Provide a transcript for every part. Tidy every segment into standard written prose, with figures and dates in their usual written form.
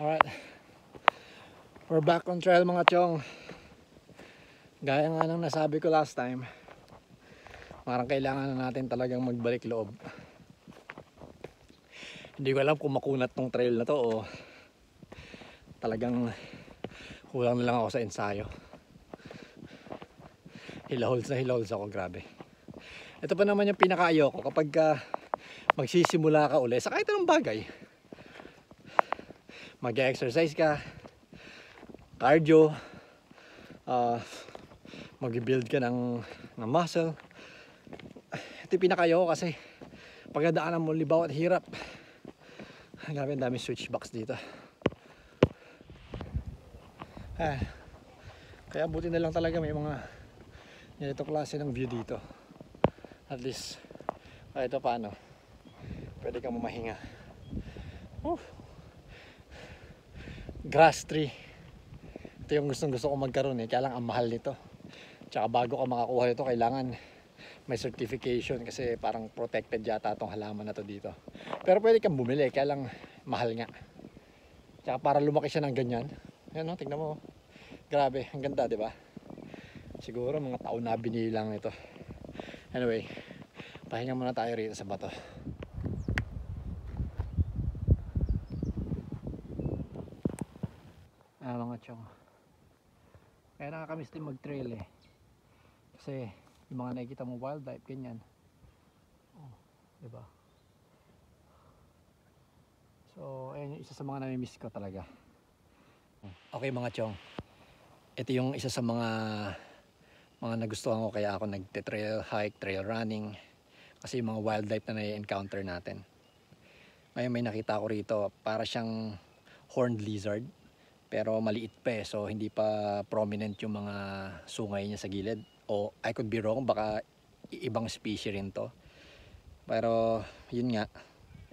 Alright, we're back on trail mga chong. Gaya nga ng nasabi ko last time, parang kailangan na natin talagang magbalik loob. Hindi ko alam kung makunat tong trail na to o talagang kulang na lang ako sa ensayo. Hilahols na hilahols ako, grabe. Ito pa naman yung pinaka-ayoko kapag magsisimula ka uli sa kahit anong bagay. Mag-exercise ka, cardio, mag-build ka ng muscle. Ito yung pinaka-ayoko kasi pagdadaanan mo libaw at hirap. Grabe, ang daming switchbacks dito. Kaya buti na lang talaga may mga ganito klase ng view dito. At least kahit paano pwede kang mamahinga. Grass tree, ito yung gusto ko magkaroon kaya lang ang mahal nito. Tsaka bago ka makakuha nito kailangan may certification kasi parang protected yata itong halaman na to dito. Pero pwede kang bumili, kaya lang mahal nga. Tsaka para lumaki siya ng ganyan, yan o, tignan mo, grabe, ang ganda, di ba? Siguro mga taon na binilang ito. Anyway, pahinga muna tayo rito sa bato. Mga chong, kaya nakakamiss din mag trail kasi yung mga nakikita mo wildlife ganyan, diba? So ayun yung isa sa mga namimiss ko talaga. Okay mga chong, ito yung isa sa mga nagustuhan ko kaya ako nagte-trail hike, trail running, kasi yung mga wildlife na na-encounter natin. Ngayon may nakita ko rito, para siyang horned lizard pero maliit pa so hindi pa prominent yung mga sungay niya sa gilid, o I could be wrong, baka ibang species rin to. Pero yun nga,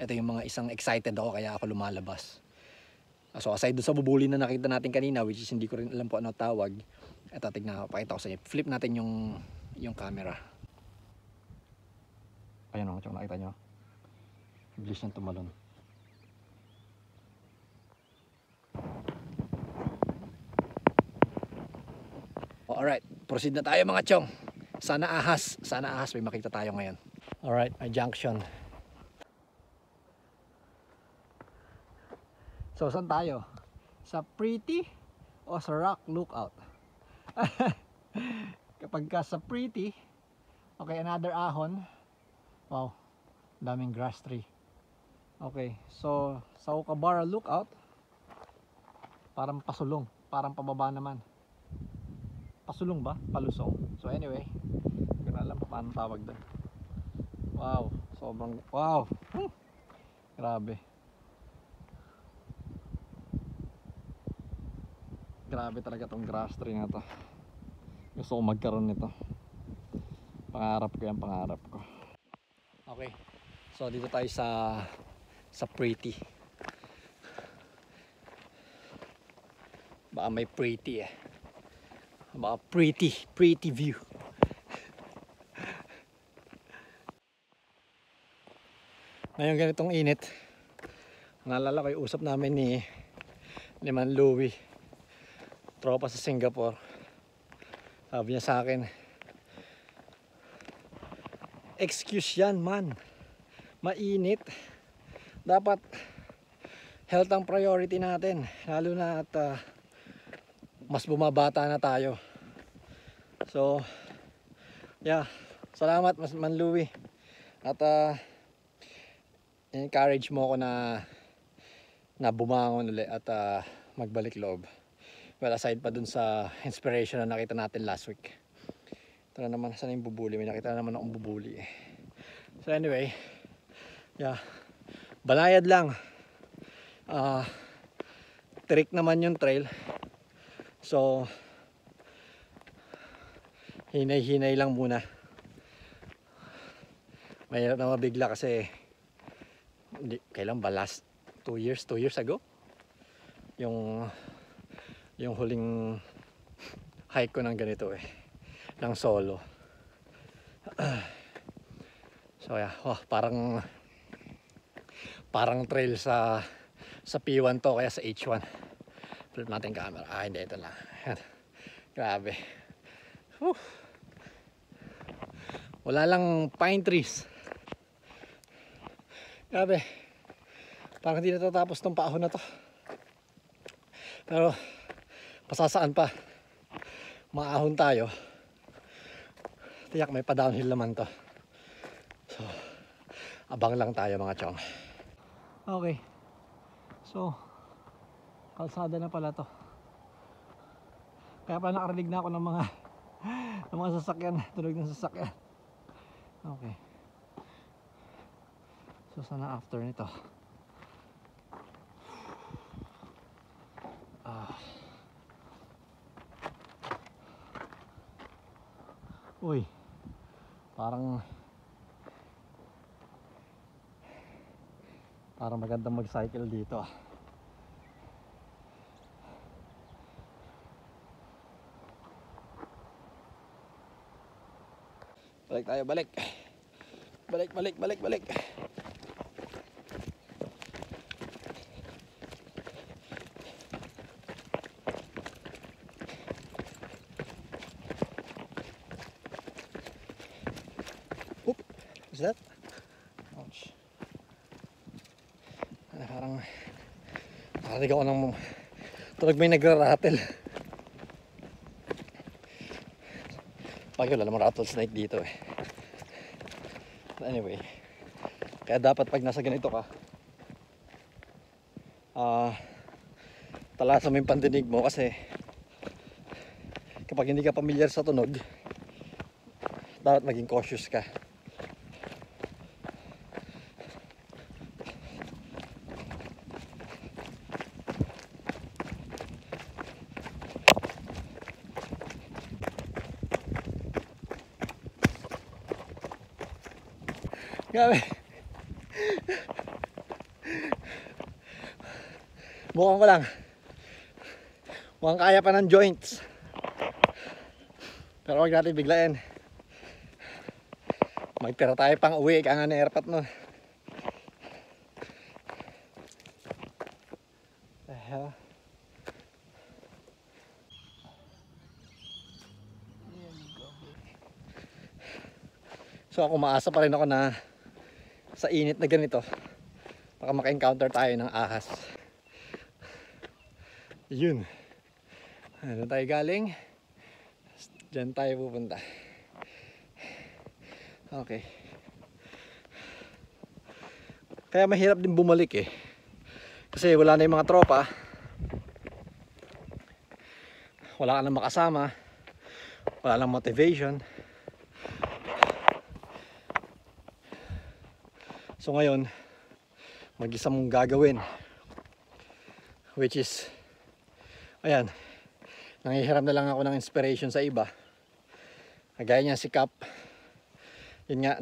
ito yung mga isang excited ako kaya ako lumalabas. So aside doon sa bubuli na nakita natin kanina, which is hindi ko rin alam po ano tawag, ito tignan ko, pakita ko sa inyo. Flip natin yung camera. Ayan o, nakita nyo, bilis niyang tumalon. Alright, proceed na tayo mga chong. Sana ahas may makita tayo ngayon. Alright, may junction. So saan tayo? Sa Pretty o sa Rock Lookout? Kapag ka sa Pretty, okay, another ahon. Wow, daming grass tree. Okay, so sa Okabara Lookout, parang pasulong, parang pababa naman. Pasulong ba? Palusong. So anyway, hindi ko na alam paano tawag doon. Wow, sobrang wow. Grabe. Grabe talaga tong grass tree na to. Gusto ko magkaroon nito. Pangarap ko yan, pangarap ko. Okay. So dito tayo sa Pretty. Baka may pretty baka pretty view. Ngayon ganitong init, naalala ko yung usap namin ni Man Louie, tropa sa Singapore. Sabi niya sa akin, excuse yan man, mainit, dapat health ang priority natin, lalo na at mas bumabata na tayo. So yeah, salamat Man Louie, at encourage mo ako na bumangon ulit at magbalik loob. Well, aside pa dun sa inspiration na nakita natin last week. Ito na naman, saan yung bubuli? May nakita na naman akong bubuli So anyway, yeah, banayad lang. Trick naman yung trail. So hinay-hinay lang muna. Mahirap na mabigla kasi kailan ba, last 2 years ago yung huling hike ko ng ganito ng solo. So yeah, parang trail sa sa P1 to kaya sa H1. Flip natin camera. Hindi, ito lang. Ayan. Grabe. Whew. Wala lang pine trees. Grabe. Parang hindi natatapos tong paahon na to. Pero pasasaan pa. Maahon tayo. Tiyak may pa-downhill naman to. So, abang lang tayo mga chong. Okay. So, kalsada na pala to. Kaya pala nakarinig na ako ng mga sasakyan, tunog ng sasakyan. Okay. So sana after nito. Uy. Parang magandang mag-cycle dito. Balik tayo, balik. Balik. Oop, what's that? Ouch. Parang nakarinig ako ng tunog may nagra-rattle. Pag wala namang rattlesnake dito eh. But anyway, kaya dapat pag nasa ganito ka, talasan mo yung pandinig mo kasi kapag hindi ka pamilyar sa tunog, dapat maging cautious ka. Grabe. Mukhang ko lang. Mukhang kaya pa ng joints. Pero wag natin biglain. Magtira tayo pang uwi. Kaya nga na airpot nun. The hell? So ako maasa pa rin ako na sa init na ganito baka maka-encounter tayo ng ahas. Yun. Ano tayo galing? Diyan tayo pupunta. Okay. Kaya mahirap din bumalik eh. Kasi wala na yung mga tropa. Wala ka nang makasama. Wala nang motivation. So ngayon, mag-isa mong gagawin. Which is, ayan, nangihiram na lang ako ng inspiration sa iba. Kagaya niya si Cap. Yun nga,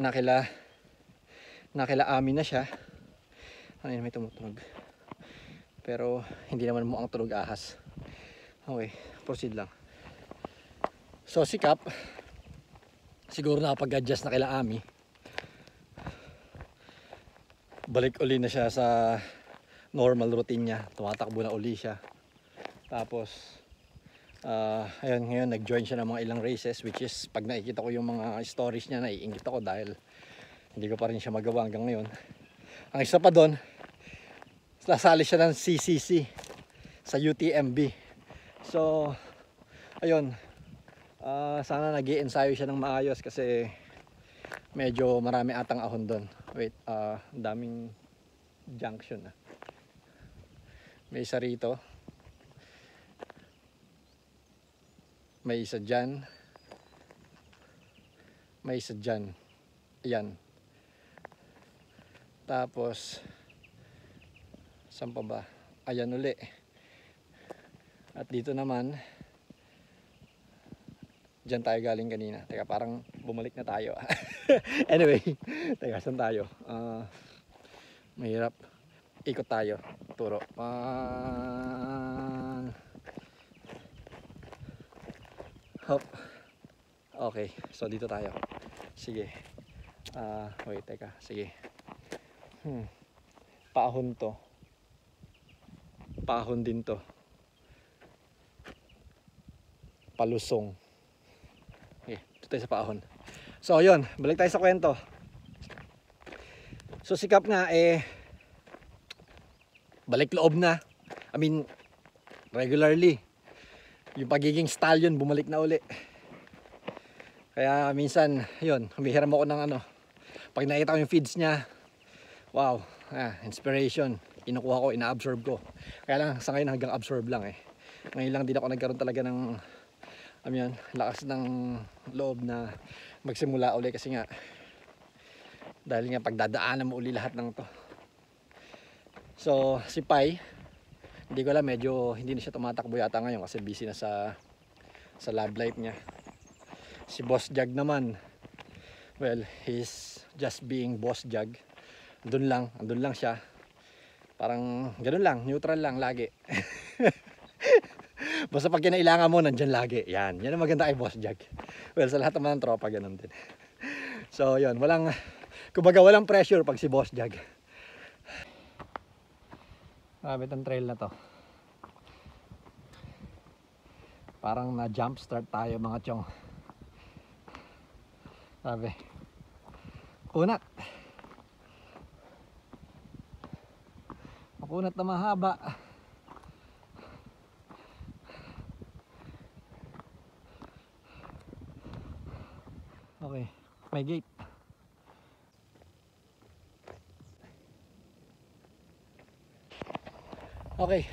nakila amin na siya. Ano yun, may tumutunog. Pero hindi naman mo ang tunog ahas. Okay, proceed lang. So si Cap, siguro nakapag-adjust na kila Ami. Balik uli na siya sa normal routine niya. Tumatakbo na uli siya. Tapos ayun, ngayon nag-join siya ng mga ilang races, which is pag nakikita ko yung mga stories niya, naiingit ako dahil hindi ko pa rin siya magawa hanggang ngayon. Ang isa pa doon, nasali siya ng CCC sa UTMB. So ayun, sana nag-i-ensayo siya ng maayos kasi medyo marami atang ahon doon. Wait, daming junction na. May isa rito. May isa dyan. May isa dyan. Ayan. Tapos, saan pa ba? Ayan uli. At dito naman, dyan tayo galing kanina. Teka, parang bumalik na tayo. Anyway, teka, saan tayo? Mahirap. Ikot tayo. Turo. Hop. Okay, so dito tayo. Sige. Wait, teka. Sige. Paahon to. Pahon din to. Palusong. Okay, ito tayo sa pahon. So yun, balik tayo sa kwento. So si Cap nga balik loob na. I mean, regularly. Yung pagiging stallion bumalik na uli. Kaya minsan, yun, humihiram ako ng ano. Pag nakita ko yung feeds niya, wow, inspiration. Kinukuha ko, ina-absorb ko. Kaya lang sa ngayon hanggang absorb lang eh. Ngayon lang din ako nagkaroon talaga ng lakas ng loob na magsimula uli kasi nga dahil nga pagdadaanan mo uli lahat ng to. So si Pai, hindi ko alam, medyo hindi na siya tumatakbo yata ngayon kasi busy na sa love life niya. Si Boss Jag naman, well, he's just being Boss Jag. Andun lang siya. Parang ganun lang, neutral lang lagi. Basta pag kinailangan mo, nandyan lagi. Yan ang maganda kay Boss Jag. Well, sa lahat naman ng tropa, ganun din. So, yun, kumbaga walang pressure pag si Boss Jag. Grabe itong trail na to. Parang na-jump start tayo mga chong. Grabe. Kunat. Makunat na mahaba. Okay, may gate. Okay.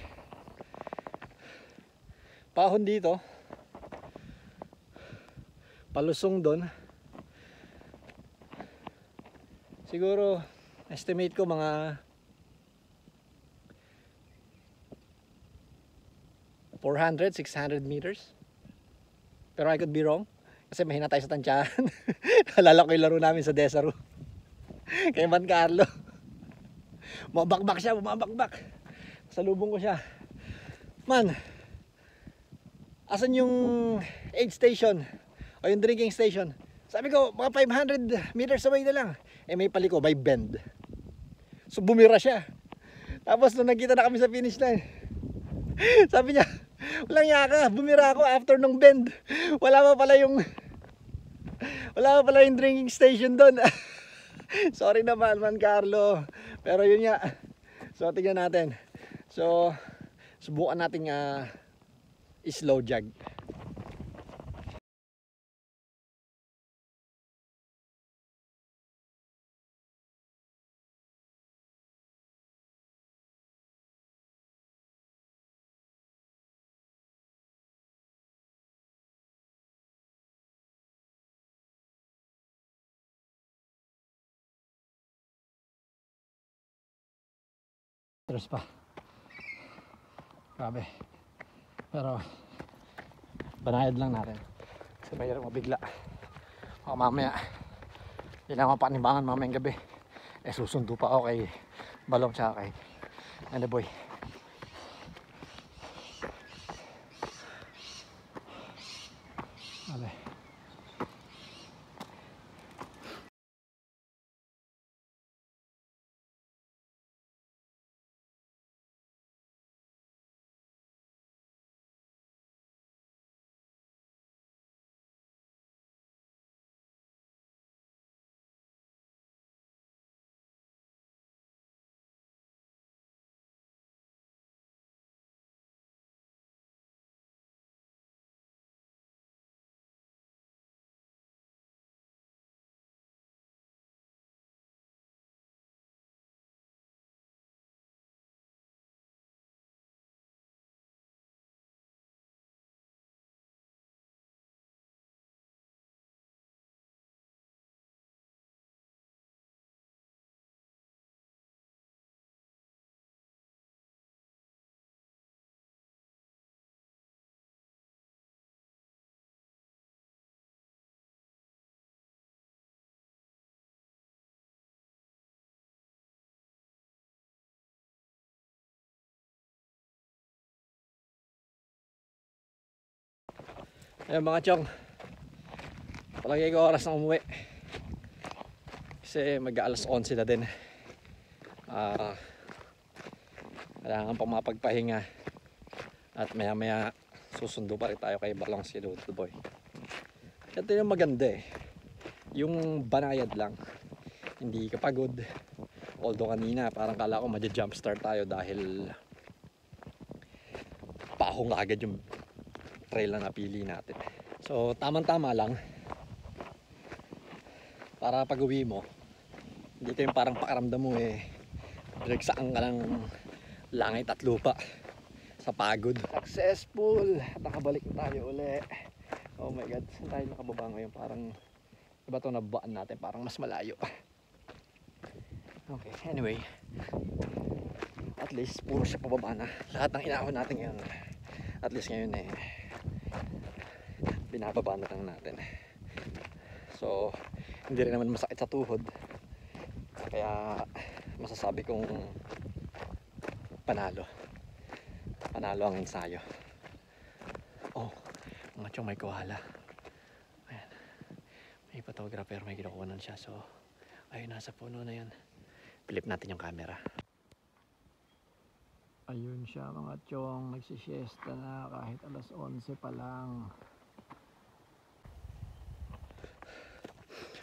Pahon dito. Palusong doon. Siguro estimate ko mga 400-600 meters. Pero I could be wrong. Kasi mahina tayo sa tansyahan. Alala ko yung laro namin sa Desaru. Kay Man Carlo. Bumabakbak siya, bumabakbak. Salubong ko siya. Man, asan yung aid station? O yung drinking station? Sabi ko, mga 500 meters away na lang. May paliko, may bend. So bumira siya. Tapos nung nagkita na kami sa finish line, sabi niya, walang yaka, bumira ako after nung bend. Wala pa pala yung drinking station doon. Sorry naman, Man Carlo. Pero yun nga. So tingnan natin. So subukan nating slow jog. Terus pa. Grabe. Pero banayad lang natin. Kasi mayroon mabigla. O mamaya, hindi lang mapanibangan mamayang gabi. Susundo pa ako kay Balong tsaka kay Boy. Grabe. Ayan mga chong, palagay ko oras na umuwi kasi mag-aalas 11 na din. Kailangan pang mapagpahinga. At maya maya susundo pa rin tayo kay Balong si Doodle Boy. Ito yung maganda eh. Yung banayad lang. Hindi ka pagod. Although kanina parang kala ko magja-jumpstart tayo dahil paahong agad yung trail na napili natin. So tamang-tama lang. Para pag uwi mo, dito yung parang pakaramdam mo eh. Dinagsaan ka ng langit at lupa sa pagod. Successful! Nakabalik na tayo uli. Oh my god, saan tayo nakababa ngayon? Parang iba ito nababaan natin, parang mas malayo. Okay, anyway, at least puro siya pababa na. Lahat ng inahon natin ngayon, at least ngayon eh binababa na lang natin. So hindi rin naman masakit sa tuhod, kaya masasabi kong panalo ang ensayo. Oh, mga chong, may koala. Ayan, may photographer, may kinukuhanan siya. So ayun, nasa puno na yan. Flip natin yung camera. Ayun siya mga chong, nagsisiesta na kahit alas 11 pa lang.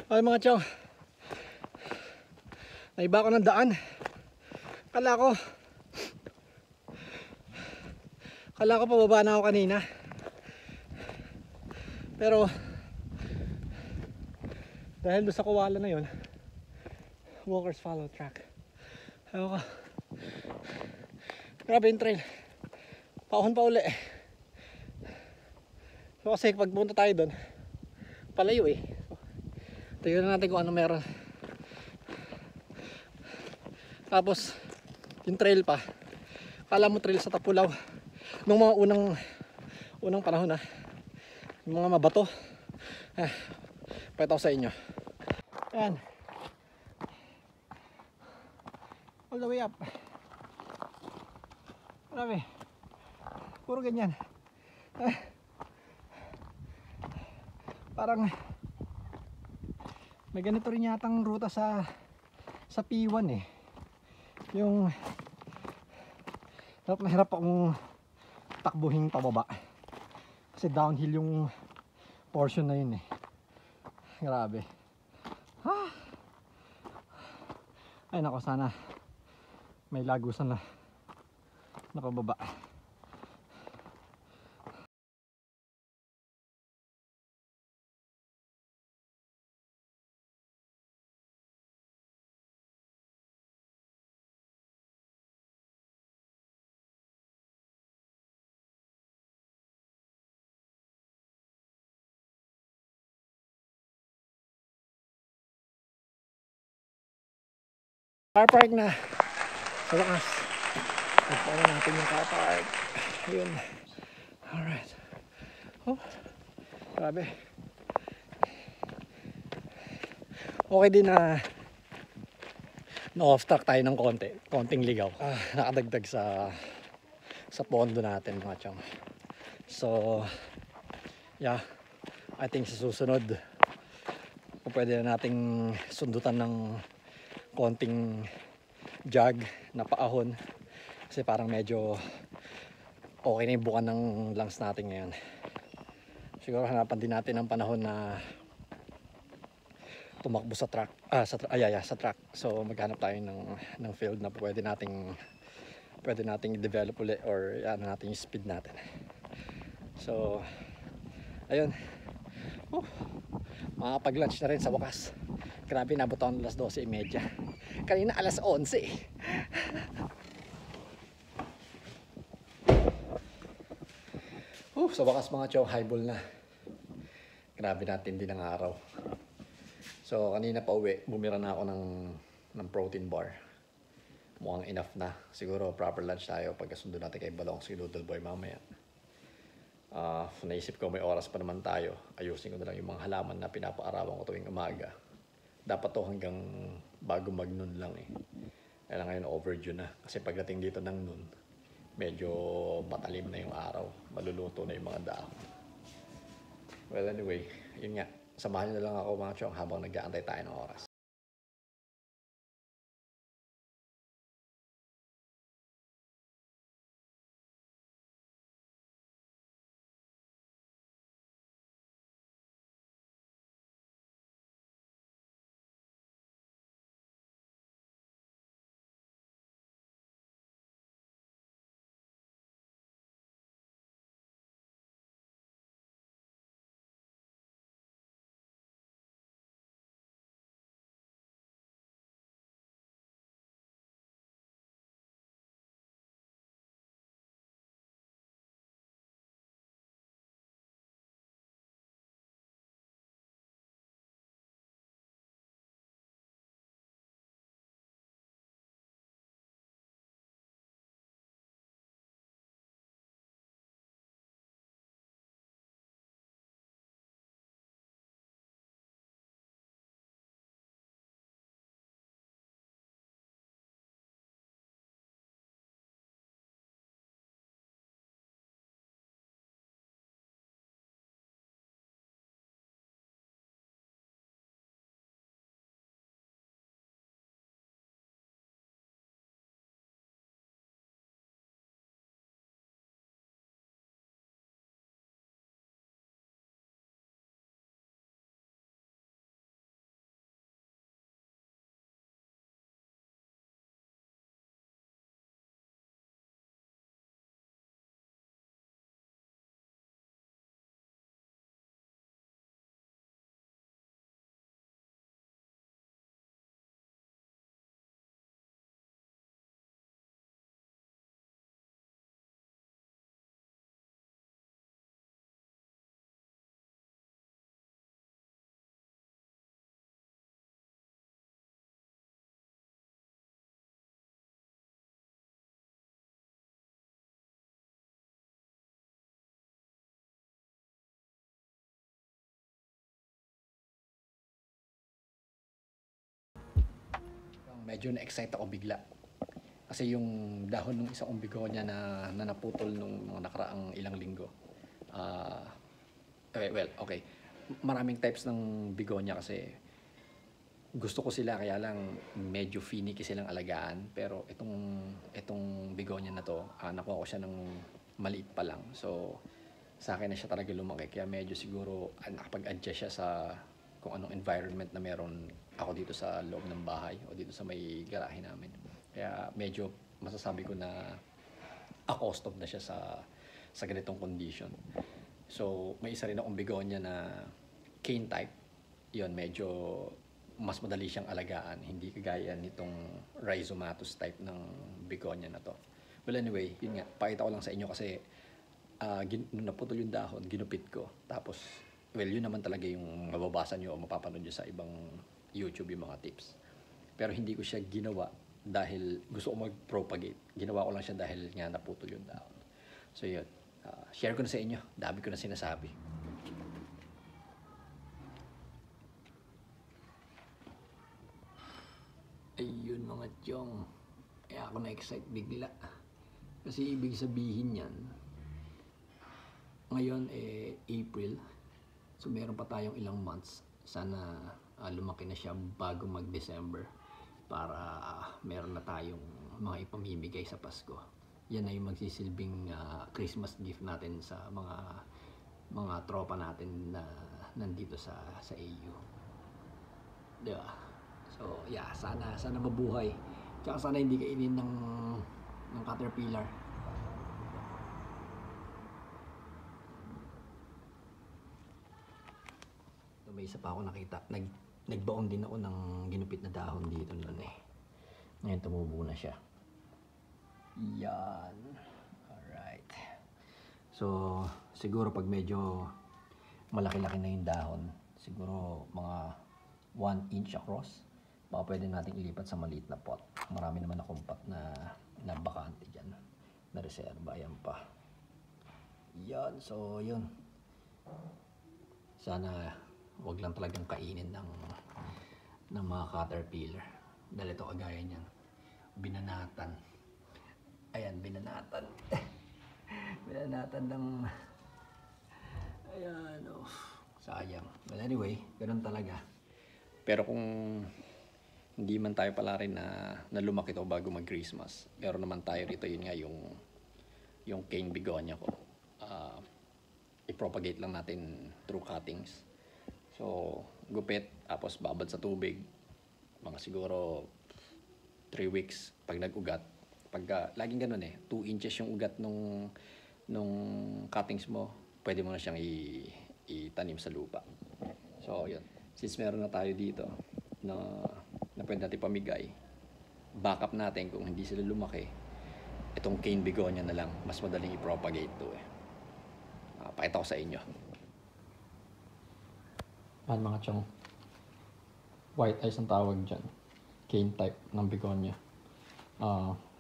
Ay mga chong, naiba ako ng daan. Kala ko pababa na ako kanina. Pero dahil doon sa koala na yun, walkers follow track. Ewan ko, grabe yung trail, paahon pa uli. So kasi pagpunta tayo doon, palayo eh. Tignan natin kung ano meron. Tapos yung trail pa, kala mo trail sa Tapulaw nung mga unang panahon na, yung mga mabato. Pakita ko sa inyo. Ayan, all the way up. Grabe, puro ganyan. Parang may ganito rin yatang ruta sa P1 eh. Yung hirap na hirap akong takbuhin pababa kasi downhill yung portion na yun eh. Grabe. Ay nako, sana may lagusan na pababa. Car park na sa wakas. Nagpala natin yung car park. Ayun. Alright. Oh, grabe. Okay din na off track tayo ng konting ligaw. Nakadagdag sa pondo natin mga chong. So yeah, I think sa susunod kung pwede na nating sundutan ng konting jog na paahon kasi parang medyo okay na yung bukan ng lungs natin ngayon. Siguro hanapan din natin ng panahon na tumakbo sa track, sa track. So maghanap tayo ng field na pwede nating i-develop ulit or ano natin yung speed natin. So ayun, makapag-lunch na rin sa wakas. Grabe, nabot ako ng alas 12:30. Kanina alas 11 eh. Sa wakas mga chow, highball na. Grabe natin din ang araw. So kanina pa uwi, bumira na ako ng protein bar. Mukhang enough na. Siguro proper lunch tayo pagkasundo natin kay Balong si Doodle Boy mamaya. Naisip ko may oras pa naman tayo. Ayusin ko na lang yung mga halaman na pinapaarawan ko tuwing umaga. Dapat to hanggang bago mag-noon lang eh. Kaya ngayon overdue na. Kasi pagdating dito ng noon, medyo matalim na yung araw. Maluluto na yung mga dahon. Well anyway, yun nga. Samahan nyo na lang ako mga chong habang nag-aantay tayo ng oras. medyo na-excite ako bigla. Kasi yung dahon ng isang begonia na naputol nung mga nakaraang ilang linggo. Okay. Maraming types ng begonia kasi gusto ko sila, kaya lang medyo finicky silang alagaan. Pero itong begonia na to, nakuha ko siya ng maliit pa lang. So sa akin na siya talaga lumaki. Kaya medyo siguro nakapag-adjust siya sa kung anong environment na meron ako dito sa loob ng bahay o dito sa may garahe namin. Kaya medyo masasabi ko na accustomed na siya sa ganitong condition. So may isa rin akong begonia na cane type. Yun, medyo mas madali siyang alagaan. Hindi kagaya nitong rhizomatous type ng begonia na to. Well anyway, yun nga, pakita ko lang sa inyo kasi nung naputol yung dahon, ginupit ko. Tapos, well, yun naman talaga yung mababasa nyo o mapapanood nyo sa ibang YouTube yung mga tips. Pero hindi ko siya ginawa dahil gusto ko mag-propagate. Ginawa ko lang siya dahil nga naputol yung dahon. So yun, share ko na sa inyo. Dami ko na sinasabi. Ayun mga tiyong. Kaya ako na-excite bigla. Kasi ibig sabihin yan, ngayon April, so meron pa tayong ilang months. Sana lumaki na siya bago mag-December para meron na tayong mga ipamimigay sa Pasko. Yan ay magsisilbing Christmas gift natin sa mga tropa natin na nandito sa AU. Diba? So yeah, sana mabuhay. Tsaka sana hindi kainin ng caterpillar. May isa pa ako nakita. Nagbaon din ako ng ginupit na dahon dito noon eh. Ngayon tumubo na siya. Yan. Alright. So, siguro pag medyo malaki-laki na yung dahon, siguro mga 1 inch across, baka pwede natin ilipat sa maliit na pot. Marami naman akong pot na bakante dyan. Na reserva. Ayan pa. Yan. So, yun. Sana wag lang talagang kainin ng mga caterpillar. Dahil ito kagaya niyan. Binanatan. Ayan, binanatan. Binanatan ng... Ayan, oh. Sayang. Well, anyway, ganun talaga. Pero kung hindi man tayo pala rin na lumaki ito bago mag-Christmas, meron naman tayo rito, yun nga, yung cane begonia ko. I-propagate lang natin through cuttings. So, gupit, tapos babad sa tubig. Mga siguro 3 weeks pag nag-ugat. Laging ganun 2 inches yung ugat nung cuttings mo, pwede mo na siyang itanim sa lupa. So, yun. Since meron na tayo dito na pwede natin pamigay, backup natin kung hindi sila lumaki, itong cane begonia na lang, mas madaling i-propagate to pakita ko sa inyo. Mga tiyong, white eyes ang tawag dyan. Cane type ng begonia.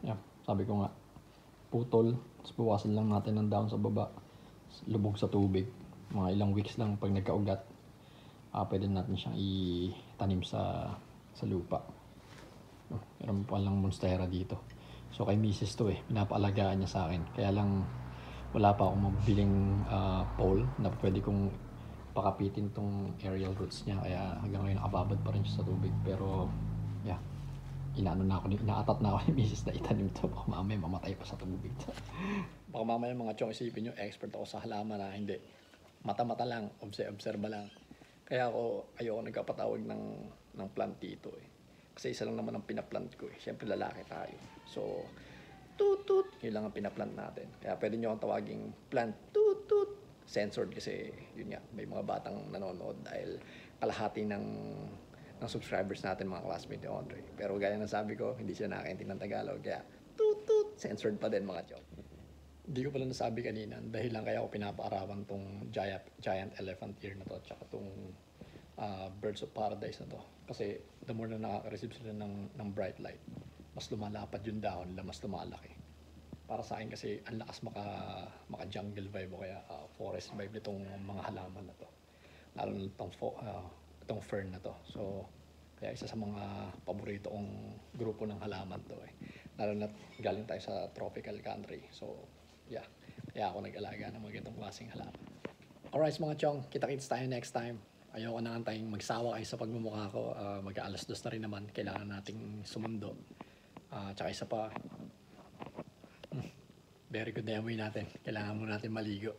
Yeah, sabi ko nga, putol, tapos bawasan lang natin ng dahon sa baba, lubog sa tubig, mga ilang weeks lang pag nagkaugat, pwede natin siyang itanim sa lupa. Meron pa lang monstera dito. So kay misis to pinapaalagaan niya sa akin. Kaya lang wala pa akong mabiling pole na pwede kong pakapitin tong aerial roots niya. Kaya hanggang ngayon nakababad pa rin siya sa tubig. Pero yeah, inaatat na ako ni misis na itanim to. Baka mamaya mamatay pa sa tubig. Baka mamaya mga chong isipin nyo, expert ako sa halaman na hindi. Mata-mata lang, obserba lang. Kaya ayoko nagkapatawag ng plant dito Kasi isa lang naman ang pinaplant ko Siyempre lalaki tayo. So, toot-toot, yun lang ang pinaplant natin. Kaya pwede nyo akong tawaging plant toot-toot. Censored kasi, yun nga, may mga batang nanonood dahil kalahati ng subscribers natin mga classmate ni Andre. Pero gaya ng sabi ko, hindi siya nakakaintindi ng Tagalog. Kaya toot-toot, censored pa din mga chok. Hindi ko pala nasabi kanina, dahil lang kaya ako pinapaarawan tong giant elephant ear na to, tsaka tong birds of paradise na to. Kasi the more na nakaka-receive sila ng bright light, mas lumalapad yung dahon nila, mas lumalaki. Para sa akin kasi ang lakas maka jungle vibe o kaya forest vibe nitong mga halaman na to. Lalo na itong fern na to. So, Kaya isa sa mga paborito kong grupo ng halaman to eh. Lalo na galing tayo sa tropical country. So, yeah. Kaya ako nag-alaga ng mga ganitong klaseng halaman. Alright mga chong, kita-kits tayo next time. Ayoko na antaying magsawa kayo sa pagmumukha ko. Mag-aalas 2 na rin naman. Kailangan nating sumundo. Tsaka isa pa, very good na amoy natin. Kailangan mo natin maligo.